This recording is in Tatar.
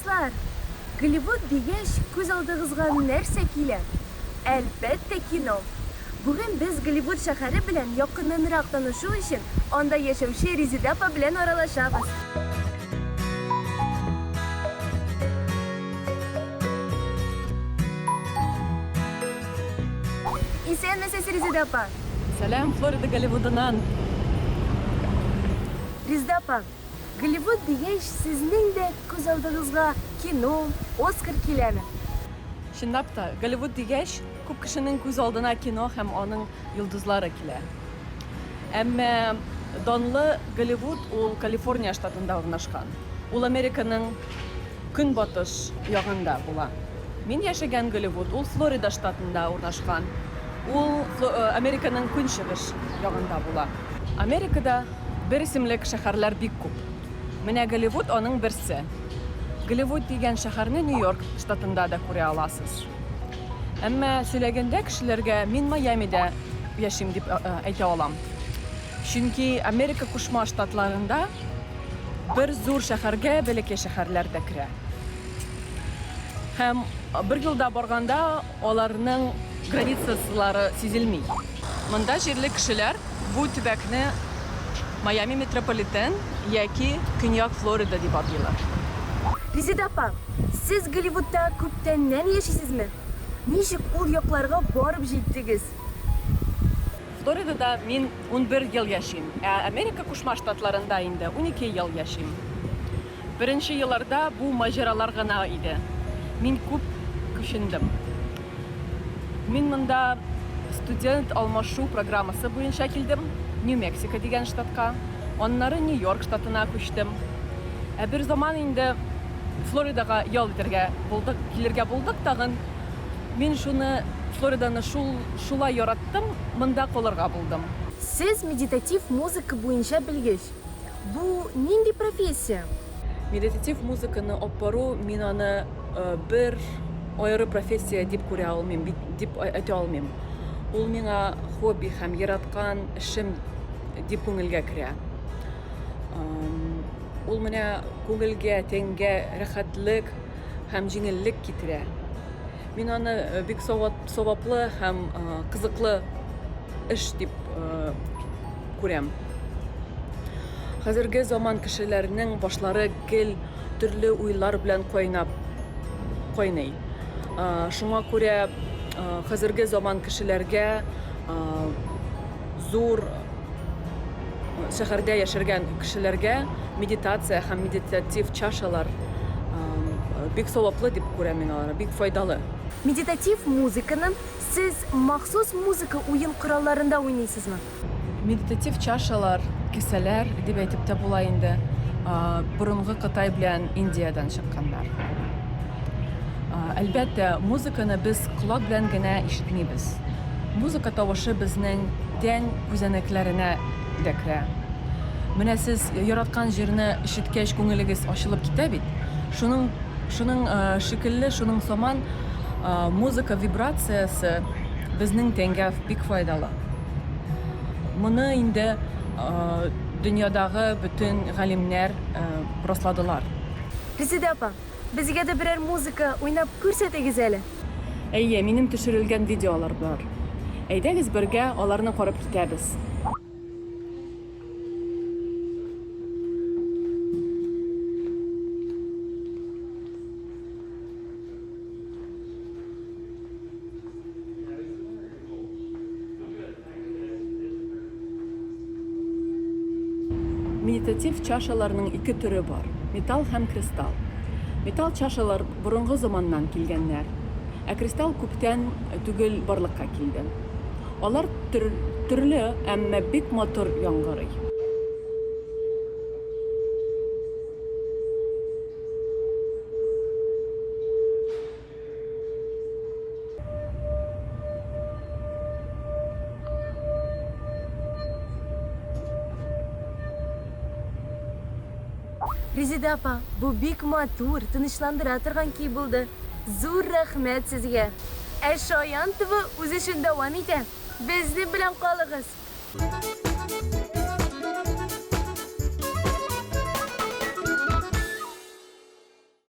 Dostlar, Голливуд дигәч күз алдыгызга нәрсә килә? Әлбәттә кино. Бүген без Голливуд шәһәре белән якыннанрак танышу өчен анда яшәүче Резеда апа белән аралашабыз. Исәнмесез, Резеда апа. Сәлам, Флорида Голливудынан. Резеда апа, Голливуд дигәч сезнең дә күз алдыгызга кино, Оскар киләме? Чынлап та, Голливуд дигәч, күп кешенең күз алдына кино һәм аның йолдызлары килә. Әмма данлы Голливуд ул Калифорния штатында урнашкан. Ул Американың көнбатыш ягында була. Мин яшәгән Голливуд ул Флорида штатында урнашкан. Ул Американың көнчыгыш ягында була. Америкада бер исемлек шәһәрләр бик күп. Менә Голливуд аның берсе. Голливуд дигән шәһәрне Нью-Йорк штатында да күрә аласыз. Әмма сөйләгәндә кешеләргә мин Майамида яшим дип әйтә алам. Чөнки Америка Кушма Штатларында бер зур шәһәргә бәләкәй шәһәрләр дә керә. Һәм бер елда барганда аларның границалары сизелми. Монда җирле кешеләр бу төбәкне Майами метрополитен яки Көньяк Флорида дип атыйлар. Резеда апа, сез Голливудта күптәннән яшисезме? Ничек ул якларга барып җиттегез? Флоридада мин 11 ел яшим, ә Америка Кушма Штатларында инде 12 ел яшим. Беренче елларда бу маҗаралар гына иде. Мин күп күчендем. Мин монда студент алмашу программасы буенча килдем, Нью-Мексико дигән штатка. Аннары Нью-Йорк штатына күчтем. Ә бер заман инде Флоридага ял итәргә булдык, килергә булдык тагын. Мин шуны Флориданы шулай яраттым, монда калырга булдым. Сез медитатив музыка буенча белгеч. Бу нинди профессия? Медитатив музыканы апару мин аны бер аеры профессия дип күрә алмыйм, дип әйтә алмыйм. Ул миңа хобби һәм яраткан эшем дип күңелгә керә. Ул менә күңелгә, тәнгә рәхәтлек һәм җиңеллек китерә. Мин аны бик саваплы һәм кызыклы эш дип күрәм. Хәзерге заман кешеләренең башлары гел төрле уйлар белән кайный. Шуңа күрә хәзерге заман кешеләргә зур шәһәрдә яшәргән кешеләргә медитация һәм медитатив чашалар бик саваплы дип күрәм мин аларны, бик файдалы. Медитатив музыканы сез махсус музыка уен коралларында уйныйсызмы? Медитатив чашалар, кесәләр дип әйтеп тә була инде. Борынгы Кытай белән Индиядан чыкканнар. Әлбәттә, музыканы без колак белән генә ишетмибез. Музыка тавышы безнең тән күзәнәкләренә дә керә. Менә сез яраткан җирне ишеткәч күңелегез ачылып китә бит. Шуның шикелле, шуның сыман музыка вибрациясы безнең тәнгә бик файдалы. Моны инде дөньядагы бөтен галимнәр расладылар. Резеда апа, безгә дә берәр музыка уйнап күрсәтегез әле. Әйе, минем төшерелгән видеолар бар. Әйдәгез бергә аларны карап китәбез. Медитатив чашаларның ике төре бар. Металл һәм кристалл. Металл чашалар борынгы заманнан килгәннәр, ә кристалл күптән түгел барлыкка килде. Алар төрле, әмма бик матур яңгырый. Резеда апа, бу бик матур, тынычландыра торган көй булды. Зур рәхмәт сезгә. Ә Шаян ТВ үз эшен дәвам итә. Безне белән калыгыз.